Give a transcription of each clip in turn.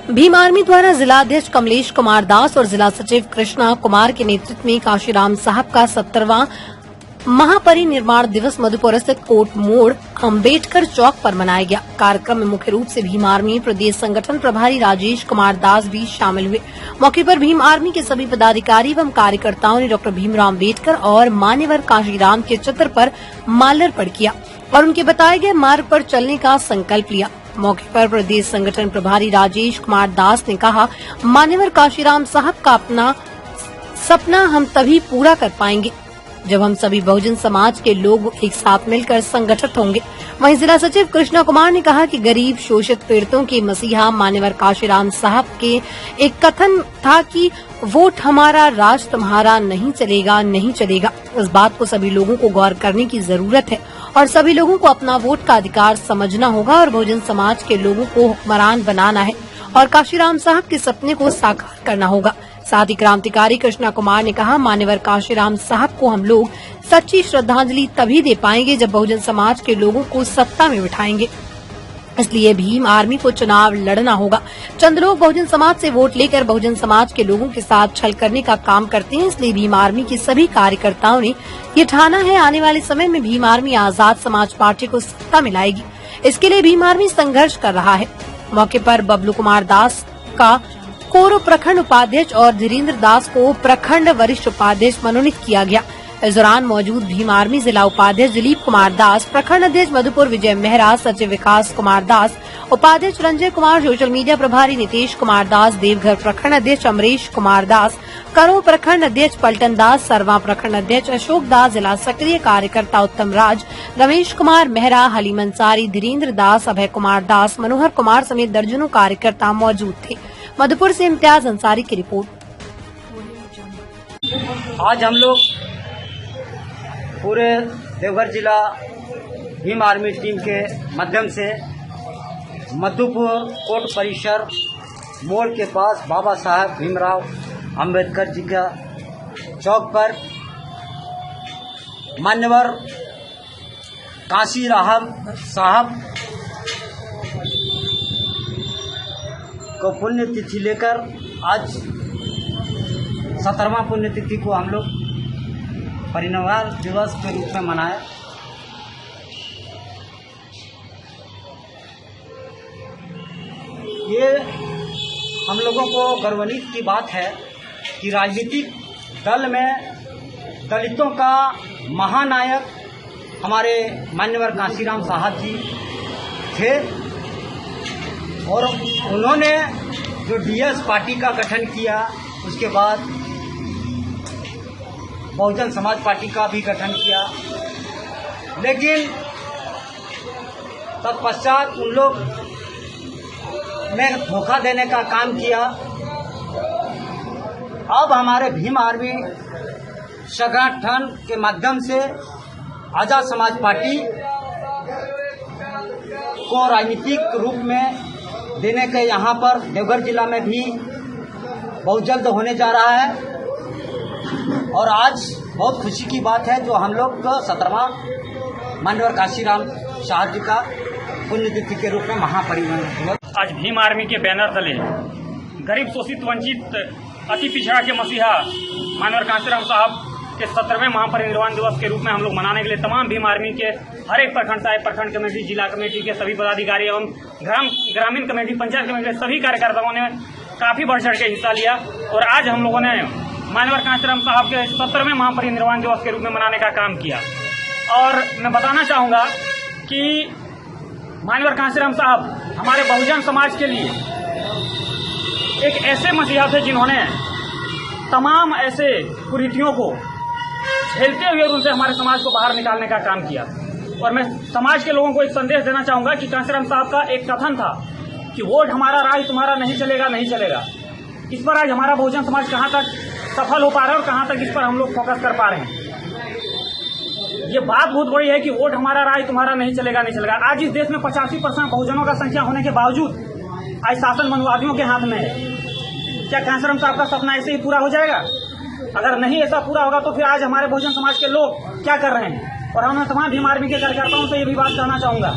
Bhim army द्वारा जिलाध्यक्ष कमलेश कुमार दास और जिला सचिव कृष्णा कुमार के नेतृत्व में काशीराम साहब का 70वां महापरिनिर्वाण दिवस मधुपुर स्थित कोट मोड़ अम्बेडकर चौक पर मनाया गया। कार्यक्रम में मुख्य रूप से भीम आर्मी प्रदेश संगठन प्रभारी राजेश कुमार दास भी शामिल हुए। मौके पर भीम आर्मी के सभी पदाधिकारी एवं कार्यकर्ताओं ने डॉक्टर भीमराव अम्बेडकर और मान्यवर काशीराम के चित्र पर माल्यार्पण किया और उनके बताए गए मार्ग पर चलने का संकल्प लिया। मौके पर प्रदेश संगठन प्रभारी राजेश कुमार दास ने कहा, मान्यवर काशीराम साहब का अपना सपना हम तभी पूरा कर पाएंगे जब हम सभी बहुजन समाज के लोग एक साथ मिलकर संगठित होंगे। वहीं जिला सचिव कृष्णा कुमार ने कहा कि गरीब शोषित पीड़ितों के मसीहा मान्यवर काशीराम साहब के एक कथन था कि वोट हमारा, राज तुम्हारा, नहीं चलेगा नहीं चलेगा। इस बात को सभी लोगों को गौर करने की जरूरत है और सभी लोगों को अपना वोट का अधिकार समझना होगा और बहुजन समाज के लोगों को हुक्मरान बनाना है और काशीराम साहब के सपने को साकार करना होगा। साथ ही क्रांतिकारी कृष्णा कुमार ने कहा, मान्यवर काशीराम साहब को हम लोग सच्ची श्रद्धांजलि तभी दे पाएंगे जब बहुजन समाज के लोगों को सत्ता में बिठाएंगे। इसलिए भीम आर्मी को चुनाव लड़ना होगा। चंद लोग बहुजन समाज से वोट लेकर बहुजन समाज के लोगों के साथ छल करने का काम करते हैं। इसलिए भीम आर्मी के सभी कार्यकर्ताओं ने ये ठाना है, आने वाले समय में भीम आर्मी आजाद समाज पार्टी को सत्ता में लाएगी। इसके लिए भीम आर्मी संघर्ष कर रहा है। मौके पर बबलू कुमार दास का कोरो प्रखंड उपाध्यक्ष और धीरेन्द्र दास को प्रखंड वरिष्ठ उपाध्यक्ष मनोनीत किया गया। इस दौरान मौजूद भीम आर्मी जिला उपाध्यक्ष दिलीप कुमार दास, प्रखंड अध्यक्ष मधुपुर विजय मेहरा, सचिव विकास कुमार दास, उपाध्यक्ष रंजय कुमार, सोशल मीडिया प्रभारी नीतीश कुमार दास, देवघर प्रखंड अध्यक्ष अमरीश कुमार दास, करो प्रखंड अध्यक्ष पलटन दास, सरवा प्रखंड अध्यक्ष अशोक दास, जिला सक्रिय कार्यकर्ता उत्तम राज, रमेश कुमार मेहरा, हलीम अंसारी, धीरेन्द्र दास, अभय कुमार दास, मनोहर कुमार समेत दर्जनों कार्यकर्ता मौजूद थे। मधुपुर से इम्तियाज अंसारी की रिपोर्ट। आज हम लोग पूरे देवघर जिला भीम आर्मी टीम के माध्यम से मधुपुर कोर्ट परिसर मोड़ के पास बाबा साहब भीमराव अंबेडकर जी का चौक पर मान्यवर काशीराम साहब को पुण्यतिथि लेकर आज 70वां पुण्यतिथि को हम लोग परिनिर्वाण दिवस के रूप में मनाया। ये हम लोगों को गर्वान्वित की बात है कि राजनीतिक दल में दलितों का महानायक हमारे मान्यवर काशीराम साहब जी थे और उन्होंने जो डीएस पार्टी का गठन किया, उसके बाद बहुजन समाज पार्टी का भी गठन किया, लेकिन तत्पश्चात उन लोग ने धोखा देने का काम किया। अब हमारे भीम आर्मी संगठन के माध्यम से आजाद समाज पार्टी को राजनीतिक रूप में देने के यहाँ पर देवघर जिला में भी बहुत जल्द होने जा रहा है और आज बहुत खुशी की बात है जो हम लोग 70वां मान्यवर काशीराम साहब जी का पुण्यतिथि के रूप में महापरिनिर्वाण। आज भीम आर्मी के बैनर तले गरीब शोषित वंचित अति पिछड़ा के मसीहा मान्यवर काशीराम साहब के 70वें महापरिनिर्वाण दिवस के रूप में हम लोग मनाने के लिए तमाम भीम आर्मी के हर एक प्रखंड साहिब प्रखंड कमेटी, जिला कमेटी के सभी पदाधिकारी एवं ग्रामीण कमेटी, पंचायत कमेटी के सभी कार्यकर्ताओं ने काफी बढ़ चढ़ के हिस्सा लिया और आज हम लोगों ने मान्यवर काशीराम साहब के 70वें महापरिनिर्वाण दिवस के रूप में मनाने का काम किया। और मैं बताना चाहूँगा कि मान्यवर काशीराम साहब हमारे बहुजन समाज के लिए एक ऐसे मसीहा थे जिन्होंने तमाम ऐसे कुरीतियों को झेलते हुए उनसे हमारे समाज को बाहर निकालने का काम किया। और मैं समाज के लोगों को एक संदेश देना चाहूँगा कि काशीराम साहब का एक कथन था कि वोट हमारा, राज तुम्हारा, नहीं चलेगा नहीं चलेगा। इस पर आज हमारा बहुजन समाज कहाँ तक सफल हो पा रहा है और कहाँ तक इस पर हम लोग फोकस कर पा रहे हैं। ये बात बहुत बड़ी है कि वोट हमारा, राज तुम्हारा, नहीं चलेगा नहीं चलेगा। आज इस देश में 85% बहुजनों का संख्या होने के बावजूद आज शासन मनुवादियों के हाथ में है। क्या काशीराम साहब का सपना ऐसे ही पूरा हो जाएगा? अगर नहीं ऐसा पूरा होगा तो फिर आज हमारे बहुजन समाज के लोग क्या कर रहे हैं। और हम तमाम भीम आर्मी के कार्यकर्ताओं से ये भी बात कहना चाहूँगा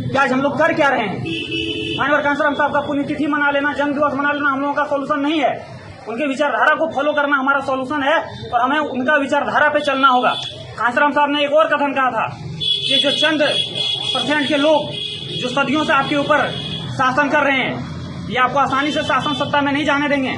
कि आज हम लोग कर क्या रहे हैं। माननीय कांशीराम साहब का पुण्यतिथि मना लेना, जन्म दिवस मना लेना हम लोगों का सोल्यूशन नहीं है। उनके विचारधारा को फॉलो करना हमारा सोल्यूशन है और हमें उनका विचारधारा पे चलना होगा। कांशीराम साहब ने एक और कथन कहा था कि जो चंद % के लोग जो सदियों से आपके ऊपर शासन कर रहे हैं, ये आपको आसानी से शासन सत्ता में नहीं जाने देंगे,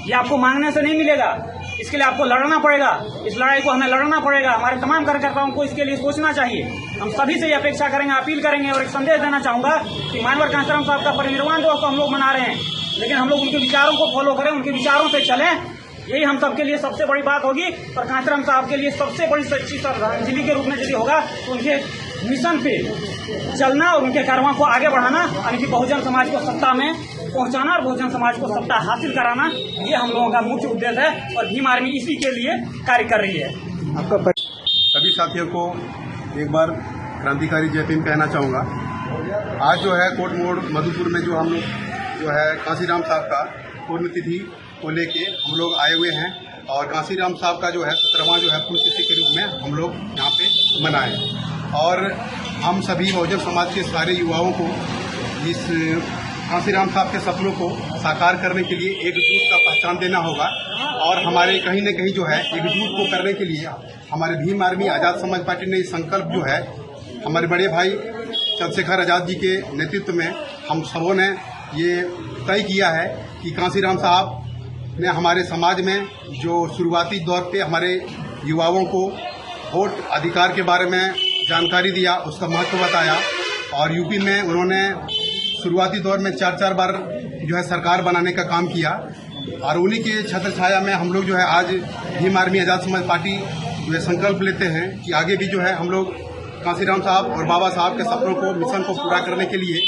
ये आपको मांगने से नहीं मिलेगा। इसके लिए आपको लड़ना पड़ेगा, इस लड़ाई को हमें लड़ना पड़ेगा। हमारे तमाम कार्यकर्ताओं को इसके लिए सोचना चाहिए। हम सभी से ये अपेक्षा करेंगे, अपील करेंगे और एक संदेश देना चाहूंगा कि माननीय कांशीराम साहब का परिनिर्वाण दिवस तो हम लोग मना रहे हैं, लेकिन हम लोग उनके विचारों को फॉलो करें, उनके विचारों पे चलें। यही हम सबके लिए सबसे बड़ी बात होगी। और कांशीराम साहब के लिए सबसे बड़ी सच्ची श्रद्धांजलि के रूप में यदि होगा तो उनके मिशन पे चलना और उनके कार्यों को आगे बढ़ाना, यानी कि बहुजन समाज को सत्ता में पहुंचाना और बहुजन समाज को सत्ता हासिल कराना, ये हम लोगों का मुख्य उद्देश्य है और भीम आर्मी इसी के लिए कार्य कर रही है। सभी साथियों को एक बार क्रांतिकारी जय भीम कहना चाहूँगा। आज जो है कोट मोड़ मधुपुर में जो हम लोग जो है कांशीराम साहब का पुण्यतिथि को लेके हम लोग आए हुए हैं और कांशीराम साहब का जो है 17वां जो है पुण्यतिथि के रूप में हम लोग यहाँ पे मनाएं और हम सभी बहुजन समाज के सारे युवाओं को इस कांशीराम साहब के सपनों को साकार करने के लिए एकजुट का पहचान देना होगा और हमारे कहीं न कहीं जो है एकजुट को करने के लिए हमारे भीम आर्मी आज़ाद समाज पार्टी ने संकल्प जो है हमारे बड़े भाई चंद्रशेखर आज़ाद जी के नेतृत्व में हम सबों ने ये तय किया है कि कांशीराम साहब ने हमारे समाज में जो शुरुआती दौर पे हमारे युवाओं को वोट अधिकार के बारे में जानकारी दिया, उसका महत्व बताया और यूपी में उन्होंने शुरुआती दौर में 4 बार जो है सरकार बनाने का काम किया और उन्हीं के छत्र छाया में हम लोग जो है आज भीम आर्मी आज़ाद समाज पार्टी जो है संकल्प लेते हैं कि आगे भी जो है हम लोग कांशीराम साहब और बाबा साहब के सपनों को, मिशन को पूरा करने के लिए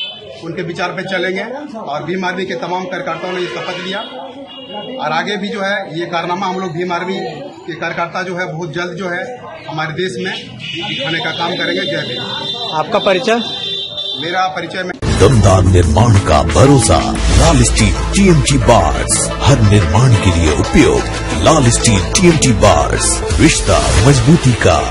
उनके विचार पे चलेंगे और भीम आर्मी के तमाम कार्यकर्ताओं ने ये शपथ लिया और आगे भी जो है ये कारनामा हम लोग भीम आर्मी के कार्यकर्ता जो है बहुत जल्द जो है हमारे देश में दिखाने का काम करेंगे। जय भीम। आपका परिचय? मेरा परिचय में दमदार निर्माण का भरोसा लाल स्टील TMT बार्स, हर निर्माण के लिए उपयोग लाल स्टील TMT बार्स, रिश्ता मजबूती का।